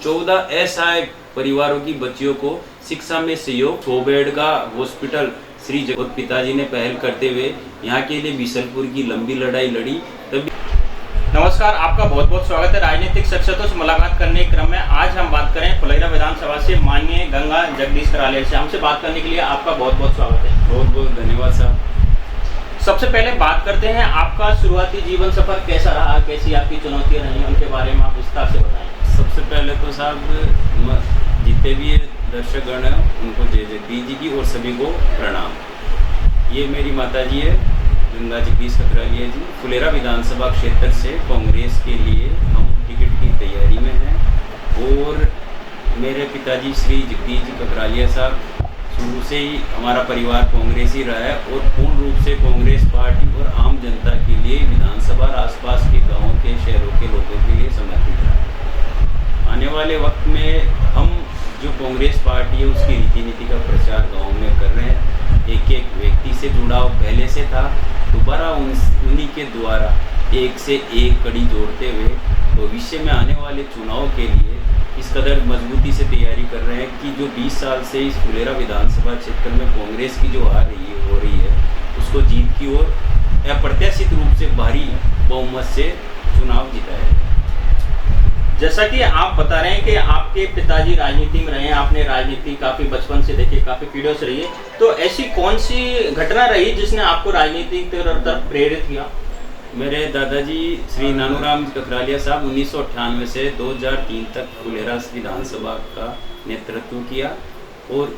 14 असहाय परिवारों की बच्चियों को शिक्षा में सहयोग। 100 बेड का हॉस्पिटल श्री जगत पिताजी ने पहल करते हुए यहाँ के लिए बीसलपुर की लंबी लड़ाई लड़ी। तभी नमस्कार, आपका बहुत बहुत स्वागत है राजनीतिक शख्सियतों से मुलाकात करने के क्रम में। आज हम बात करें फुलेरा विधानसभा से माननीय गंगा जगदीश करालिया से। हमसे बात करने के लिए आपका बहुत बहुत स्वागत है। बहुत बहुत धन्यवाद साहब। सबसे पहले बात करते हैं, आपका शुरुआती जीवन सफर कैसा रहा, कैसी आपकी चुनौतियां रही, उनके बारे में आप विस्तार से बताएं। सबसे पहले तो साहब जितने भी दर्शकगण हैं उनको जय जगदीश जी की और सभी को प्रणाम। ये मेरी माता जी है गंगा जगदीश करालिया जी। फुलेरा विधानसभा क्षेत्र से कांग्रेस के लिए हम टिकट की तैयारी में हैं और मेरे पिताजी श्री जगदीश जी करालिया साहब शुरू से ही हमारा परिवार कांग्रेस ही रहा है और पूर्ण रूप से कांग्रेस पार्टी और आम जनता के लिए विधानसभा और आसपास के गाँवों के शहरों के लोगों के लिए समर्पित रहा है। आने वाले वक्त में हम जो कांग्रेस पार्टी है उसकी रीति नीति का प्रचार गाँव में कर रहे हैं। एक एक व्यक्ति से जुड़ाव पहले से था, दोबारा उन्हीं के द्वारा एक से एक कड़ी जोड़ते हुए भविष्य में आने वाले चुनाव के लिए इस कदर मजबूती से तैयारी कर रहे हैं कि जो 20 साल से इस फुलेरा विधानसभा क्षेत्र में कांग्रेस की जो हो रही है उसको जीत की ओर अप्रत्याशित रूप से भारी बहुमत से चुनाव जिताया। जैसा कि आप बता रहे हैं कि आपके पिताजी राजनीति में रहे हैं, आपने राजनीति काफी बचपन से देखी, काफी पीढ़ियों से रही है, तो ऐसी कौन सी घटना रही जिसने आपको राजनीति की तरफ प्रेरित किया? मेरे दादाजी श्री नानूराम ककरालिया साहब 1998 से 2003 तक फुलेरा विधानसभा का नेतृत्व किया और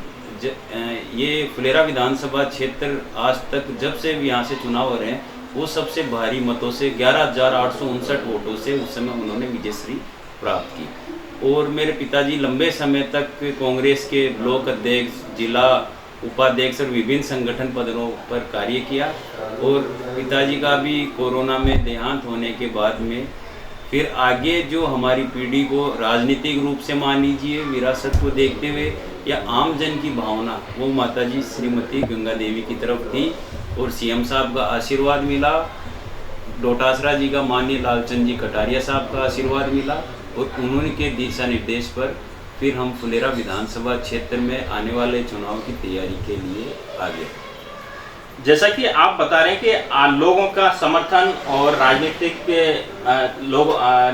ये फुलेरा विधानसभा क्षेत्र आज तक जब से भी यहाँ से चुनाव हो रहे हैं वो सबसे भारी मतों से 11,859 वोटों से उस समय उन्होंने विजयश्री प्राप्त की। और मेरे पिताजी लंबे समय तक कांग्रेस के ब्लॉक अध्यक्ष, जिला उपाध्यक्ष और विभिन्न संगठन पदों पर कार्य किया और पिताजी का भी कोरोना में देहांत होने के बाद में फिर आगे जो हमारी पीढ़ी को राजनीतिक रूप से मान लीजिए विरासत को देखते हुए या आम जन की भावना वो माताजी श्रीमती गंगा देवी की तरफ थी और सीएम साहब का आशीर्वाद मिला, डोटासरा जी का माननीय लालचंद जी कटारिया साहब का आशीर्वाद मिला और उन्होंने के दिशा निर्देश पर फिर हम फुलेरा विधानसभा क्षेत्र में आने वाले चुनाव की तैयारी के लिए आगे। जैसा कि आप बता रहे हैं कि लोगों का समर्थन और राजनीतिक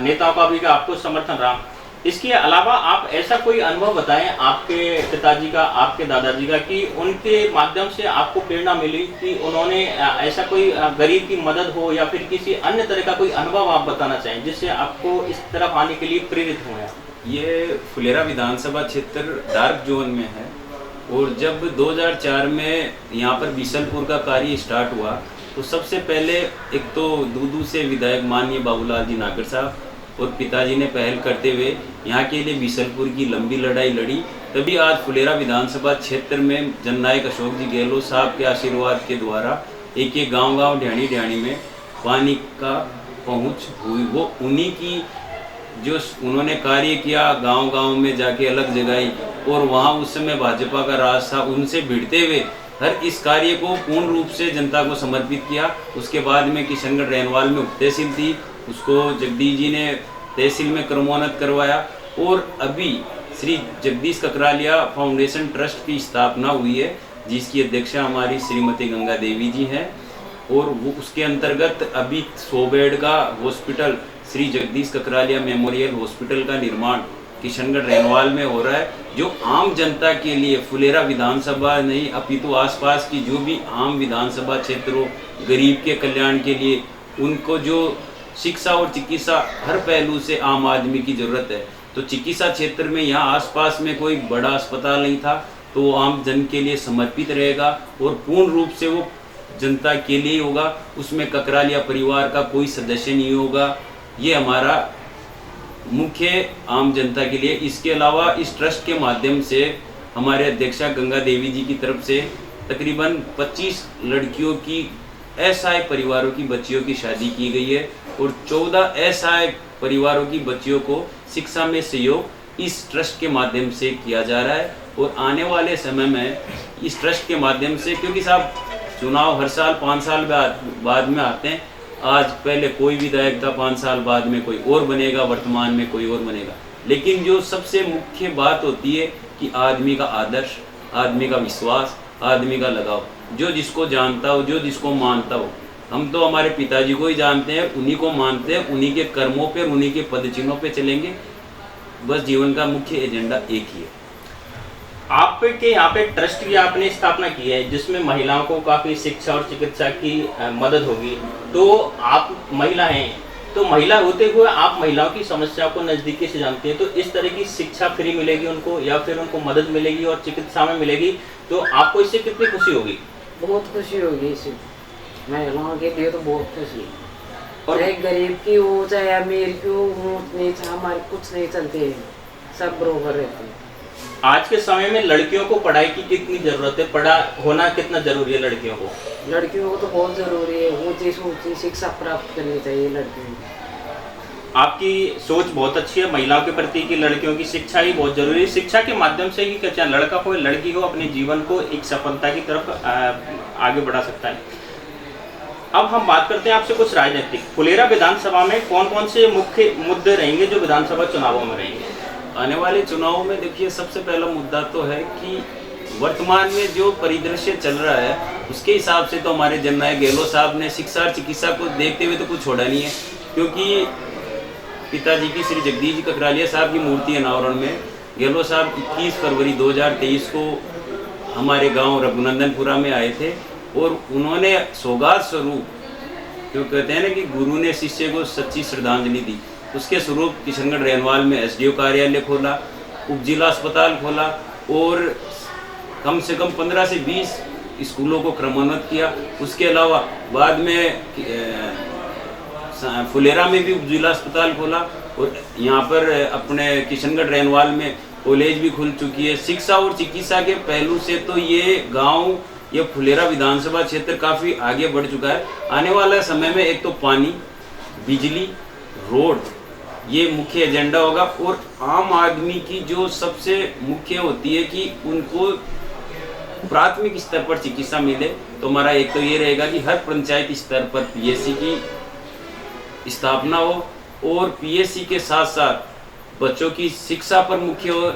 नेताओं का भी आपको समर्थन रहा, इसके अलावा आप ऐसा कोई अनुभव बताएं आपके पिताजी का, आपके दादाजी का, कि उनके माध्यम से आपको प्रेरणा मिली कि उन्होंने ऐसा कोई गरीब की मदद हो या फिर किसी अन्य तरह का कोई अनुभव आप बताना चाहें जिससे आपको इस तरफ आने के लिए प्रेरित हुए? ये फुलेरा विधानसभा क्षेत्र डार्क जोन में है और जब 2004 में यहाँ पर बीसलपुर का कार्य स्टार्ट हुआ तो सबसे पहले एक तो दूदू से विधायक माननीय बाबूलाल जी नागर साहब और पिताजी ने पहल करते हुए यहाँ के लिए बीसलपुर की लंबी लड़ाई लड़ी। तभी आज फुलेरा विधानसभा क्षेत्र में जननायक अशोक जी गहलोत साहब के आशीर्वाद के द्वारा एक एक गाँव ढाणी में पानी का पहुँच हुई। वो उन्हीं की जो उन्होंने कार्य किया, गांव में जाके अलग जगाई और वहां उस समय भाजपा का राज था, उनसे भिड़ते हुए हर इस कार्य को पूर्ण रूप से जनता को समर्पित किया। उसके बाद में किशनगढ़ रेनवाल में उप तहसील थी, उसको जगदीश जी ने तहसील में क्रमोन्नत करवाया और अभी श्री जगदीश ककरालिया फाउंडेशन ट्रस्ट की स्थापना हुई है जिसकी अध्यक्षा हमारी श्रीमती गंगा देवी जी हैं और वो उसके अंतर्गत अभी 100 बेड का hospital Shri Jagdish Kakralia memorial hospital का निर्माण किशनगढ़ रेनवाल में हो रहा है, जो आम जनता के लिए फुलेरा विधानसभा नहीं अपितु आसपास की जो भी आम विधानसभा क्षेत्रों गरीब के कल्याण के लिए उनको जो शिक्षा और चिकित्सा हर पहलू से आम आदमी की ज़रूरत है। तो चिकित्सा क्षेत्र में यहाँ आसपास में कोई बड़ा अस्पताल नहीं था तो वो आम जन के लिए समर्पित रहेगा और पूर्ण रूप से वो जनता के लिए होगा, उसमें ककरालिया परिवार का कोई सदस्य नहीं होगा। ये हमारा मुख्य आम जनता के लिए। इसके अलावा इस ट्रस्ट के माध्यम से हमारे अध्यक्षा गंगा देवी जी की तरफ से तकरीबन 25 लड़कियों की असहाय परिवारों की बच्चियों की शादी की गई है और 14 असहाय परिवारों की बच्चियों को शिक्षा में सहयोग इस ट्रस्ट के माध्यम से किया जा रहा है। और आने वाले समय में इस ट्रस्ट के माध्यम से, क्योंकि साहब चुनाव हर साल 5 साल बाद में आते हैं, आज पहले कोई विधायक था, 5 साल बाद में कोई और बनेगा, वर्तमान में कोई और बनेगा। लेकिन जो सबसे मुख्य बात होती है कि आदमी का आदर्श, आदमी का विश्वास, आदमी का लगाव, जो जिसको जानता हो, जो जिसको मानता हो। हम तो हमारे पिताजी को ही जानते हैं, उन्हीं को मानते हैं, उन्हीं के कर्मों पे, उन्हीं के पद चिन्हों पे चलेंगे। बस जीवन का मुख्य एजेंडा एक ही है। आपके यहाँ पे ट्रस्ट की आपने स्थापना की है जिसमें महिलाओं को काफ़ी शिक्षा और चिकित्सा की मदद होगी। तो आप महिला हैं, तो महिला होते हुए आप महिलाओं की समस्या को नज़दीकी से जानते हैं, तो इस तरह की शिक्षा फ्री मिलेगी उनको या फिर उनको मदद मिलेगी और चिकित्सा में मिलेगी, तो आपको इससे कितनी खुशी होगी? बहुत खुशी होगी इससे, महिलाओं के लिए तो बहुत खुशी। और चाहे गरीब की हो चाहे अमीर की हो, ऊंच नीच हमारे कुछ नहीं चलते हैं, सब बरोबर रहते हैं। आज के समय में लड़कियों को पढ़ाई की कितनी ज़रूरत है, पढ़ा होना कितना ज़रूरी है लड़कियों को? लड़कियों को तो बहुत ज़रूरी है, ऊंची से ऊंची शिक्षा प्राप्त करनी चाहिए लड़कियों को। आपकी सोच बहुत अच्छी है महिलाओं के प्रति कि लड़कियों की शिक्षा ही बहुत जरूरी है। शिक्षा के माध्यम से ही चाहे लड़का हो या लड़की हो अपने जीवन को एक सफलता की तरफ आगे बढ़ा सकता है। अब हम बात करते हैं आपसे कुछ राजनीतिक। फुलेरा विधानसभा में कौन कौन से मुख्य मुद्दे रहेंगे जो विधानसभा चुनावों में रहेंगे? आने वाले चुनावों में देखिए, सबसे पहला मुद्दा तो है कि वर्तमान में जो परिदृश्य चल रहा है उसके हिसाब से तो हमारे जननायक गहलोत साहब ने शिक्षा और चिकित्सा को देखते हुए तो कुछ छोड़ा नहीं है, क्योंकि पिताजी की श्री जगदीश ककरालिया साहब की मूर्ति अनावरण में गहलोत साहब 21 फरवरी 2023 को हमारे गांव रघुनंदनपुरा में आए थे और उन्होंने सौगात स्वरूप, जो कहते हैं ना कि गुरु ने शिष्य को सच्ची श्रद्धांजलि दी, उसके स्वरूप किशनगढ़ रेनवाल में एसडीओ कार्यालय खोला, उप जिला अस्पताल खोला और कम से कम 15 से 20 स्कूलों को क्रमोन्नत किया। उसके अलावा बाद में फुलेरा में भी उप जिला अस्पताल खोला और यहाँ पर अपने किशनगढ़ रेनवाल में कॉलेज भी खुल चुकी है। शिक्षा और चिकित्सा के पहलू से तो ये गांव, ये फुलेरा विधानसभा क्षेत्र काफ़ी आगे बढ़ चुका है। आने वाला समय में एक तो पानी, बिजली, रोड, ये मुख्य एजेंडा होगा। और आम आदमी की जो सबसे मुख्य होती है कि उनको प्राथमिक स्तर पर चिकित्सा मिले, तो हमारा एक तो ये रहेगा कि हर पंचायत स्तर पर पीएससी की स्थापना हो और पीएससी के साथ साथ बच्चों की शिक्षा पर मुख्य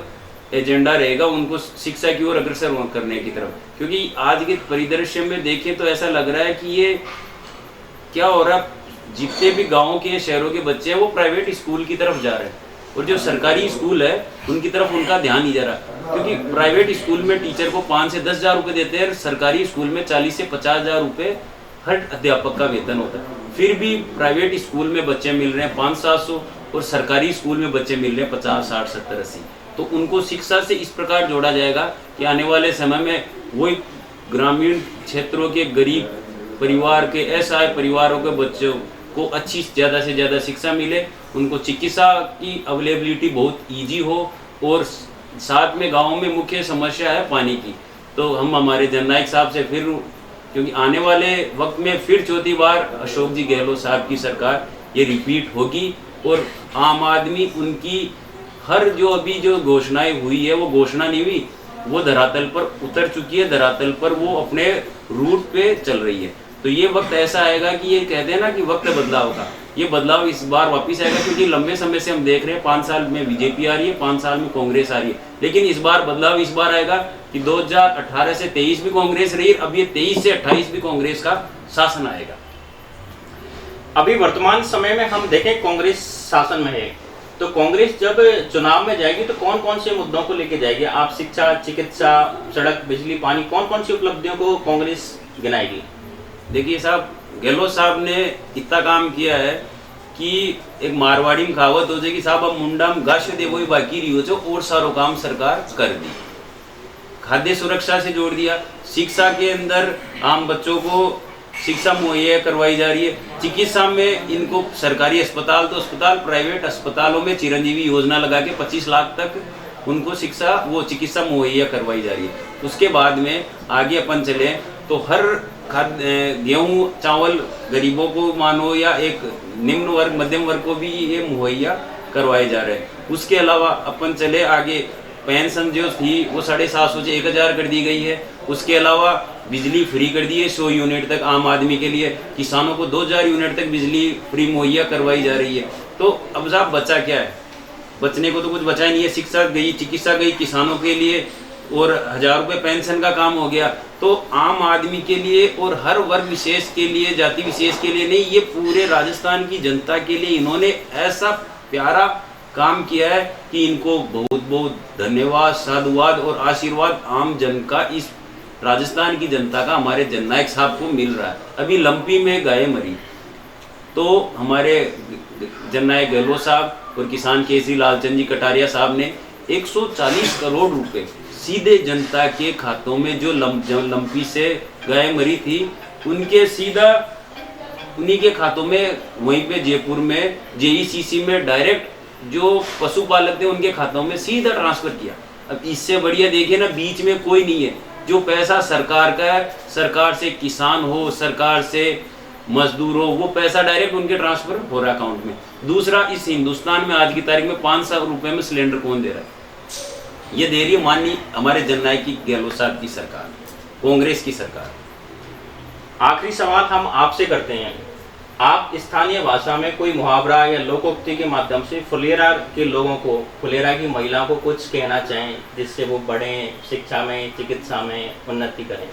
एजेंडा रहेगा, उनको शिक्षा की ओर अग्रसर करने की तरफ। क्योंकि आज के परिदृश्य में देखें तो ऐसा लग रहा है कि ये क्या हो रहा है, जितने भी गाँव के शहरों के बच्चे हैं वो प्राइवेट स्कूल की तरफ जा रहे हैं और जो सरकारी स्कूल है उनकी तरफ उनका ध्यान नहीं जा रहा, क्योंकि प्राइवेट स्कूल में टीचर को 5 से 10 हज़ार रुपये देते हैं, सरकारी स्कूल में 40 से 50 हज़ार रुपये हर अध्यापक का वेतन होता है। फिर भी प्राइवेट स्कूल में बच्चे मिल रहे हैं 500-700 और सरकारी स्कूल में बच्चे मिल रहे हैं 50, 60, 70, 80। तो उनको शिक्षा से इस प्रकार जोड़ा जाएगा कि आने वाले समय में वही ग्रामीण क्षेत्रों के गरीब परिवार के, असहाय परिवारों के बच्चों को अच्छी ज़्यादा से ज़्यादा शिक्षा मिले, उनको चिकित्सा की अवेलेबिलिटी बहुत ईजी हो और साथ में गाँव में मुख्य समस्या है पानी की। तो हम हमारे जननायक साहब से फिर, क्योंकि आने वाले वक्त में फिर चौथी बार अशोक जी गहलोत साहब की सरकार ये रिपीट होगी और आम आदमी उनकी हर जो अभी जो घोषणाएं हुई है वो घोषणा नहीं हुई, वो धरातल पर उतर चुकी है, धरातल पर वो अपने रूट पे चल रही है। तो ये वक्त ऐसा आएगा कि ये कहते हैं ना कि वक्त बदलाव का, ये बदलाव इस बार वापस आएगा, क्योंकि लंबे समय से हम देख रहे हैं 5 साल में बीजेपी आ रही है, 5 साल में कांग्रेस आ रही है, लेकिन इस बार बदलाव इस बार आएगा कि 2018 से 23 भी कांग्रेस रही, अब ये 23 से 28 भी कांग्रेस का शासन आएगा। अभी वर्तमान समय में हम देखें कांग्रेस शासन में है, तो कांग्रेस जब चुनाव में जाएगी तो कौन कौन से मुद्दों को लेके जाएगी? आप शिक्षा, चिकित्सा, सड़क, बिजली, पानी, कौन कौन सी उपलब्धियों को कांग्रेस गिनाएगी? देखिए साहब, गहलोत साहब ने इतना काम किया है कि एक मारवाड़ी में कहावत हो जाए कि साहब अब मुंडा में गाश दे वही बाकी रही हो जो और सारों काम सरकार कर दी। खाद्य सुरक्षा से जोड़ दिया, शिक्षा के अंदर आम बच्चों को शिक्षा मुहैया करवाई जा रही है, चिकित्सा में इनको सरकारी अस्पताल तो अस्पताल, प्राइवेट अस्पतालों में चिरंजीवी योजना लगा के 25 लाख तक उनको शिक्षा वो चिकित्सा मुहैया करवाई जा रही है। उसके बाद में आगे अपन चले तो हर गेहूँ चावल गरीबों को मानो या एक निम्न वर्ग मध्यम वर्ग को भी ये मुहैया करवाए जा रहे हैं। उसके अलावा अपन चले आगे, पेंशन जो थी वो 750 से 1000 कर दी गई है। उसके अलावा बिजली फ्री कर दी है 100 यूनिट तक आम आदमी के लिए, किसानों को 2000 यूनिट तक बिजली फ्री मुहैया करवाई जा रही है। तो अब साहब बचा क्या है? बचने को तो कुछ बचा ही नहीं है। शिक्षा गई, चिकित्सा गई किसानों के लिए, और 1000 रुपये पेंशन का काम हो गया। तो आम आदमी के लिए और हर वर्ग विशेष के लिए, जाति विशेष के लिए नहीं, ये पूरे राजस्थान की जनता के लिए इन्होंने ऐसा प्यारा काम किया है कि इनको बहुत बहुत धन्यवाद, साधुवाद और आशीर्वाद आम जन का, इस राजस्थान की जनता का हमारे जननायक साहब को मिल रहा है। अभी लंपी में गाय मरी तो हमारे जननायक गहलोत साहब और किसान केसरी लालचंद जी कटारिया साहब ने 140 करोड़ रुपए सीधे जनता के खातों में, जो लंपी से गाय मरी थी उनके सीधा उन्हीं के खातों में, वहीं पे जयपुर में जेईसीसी में डायरेक्ट जो पशुपालक थे उनके खातों में सीधा ट्रांसफर किया। अब इससे बढ़िया देखिए ना, बीच में कोई नहीं है। जो पैसा सरकार का है, सरकार से किसान हो, सरकार से मजदूर हो, वो पैसा डायरेक्ट उनके ट्रांसफर हो रहा है अकाउंट में। दूसरा, इस हिंदुस्तान में आज की तारीख में 500 रुपए में सिलेंडर कौन दे रहा है? ये दे रही है माननीय हमारे जननायक की गहलोत साहब की सरकार, कांग्रेस की सरकार। आखिरी सवाल हम आपसे करते हैं, आप स्थानीय भाषा में कोई मुहावरा या लोकोक्ति के माध्यम से फुलेरा के लोगों को, फुलेरा की महिलाओं को कुछ कहना चाहें जिससे वो बढ़ें, शिक्षा में, चिकित्सा में उन्नति करें?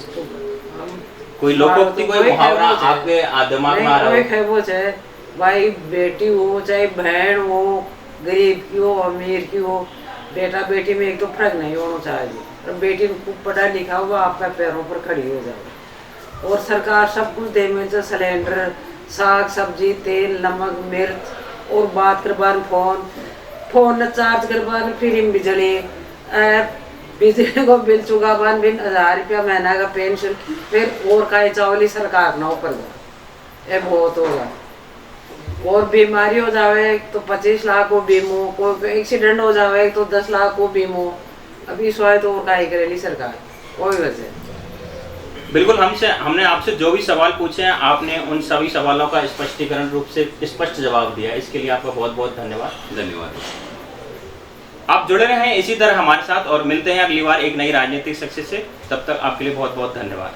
कोई लोकोक्ति, कोई मुहावरा आपके दिमाग में आ रहा हो? भाई बेटी हो चाहे बहन हो, गरीब की हो अमीर की हो, बेटा बेटी में एक तो फर्क नहीं होना चाहिए। और बेटी को पढ़ा लिखा हुआ आपका पैरों पर खड़ी हो जाए। और सरकार सब कुछ दे में, जो सिलेंडर, साग सब्जी, तेल, नमक, मिर्च, और बात करवान फोन न चार्ज करवान, फ्री में बिजली को बिल चुकावान, बिन 1000 रुपया महीना का पेंशन, फिर और का चावली सरकार ना ऊपर ये बहुत होगा। और बीमारी हो जावे तो 25 लाख को बीमो, कोई एक्सीडेंट हो जावे तो 10 लाख को बीमो। अभी स्वाय तो उठाई करेली सरकार, कोई वजह। बिल्कुल, हमने आपसे जो भी सवाल पूछे हैं, आपने उन सभी सवालों का स्पष्टीकरण रूप से स्पष्ट जवाब दिया। इसके लिए आपका बहुत बहुत धन्यवाद। धन्यवाद। आप जुड़े रहें इसी तरह हमारे साथ और मिलते हैं अगली बार एक नई राजनीतिक शख्सियत से। तब तक आपके लिए बहुत बहुत धन्यवाद।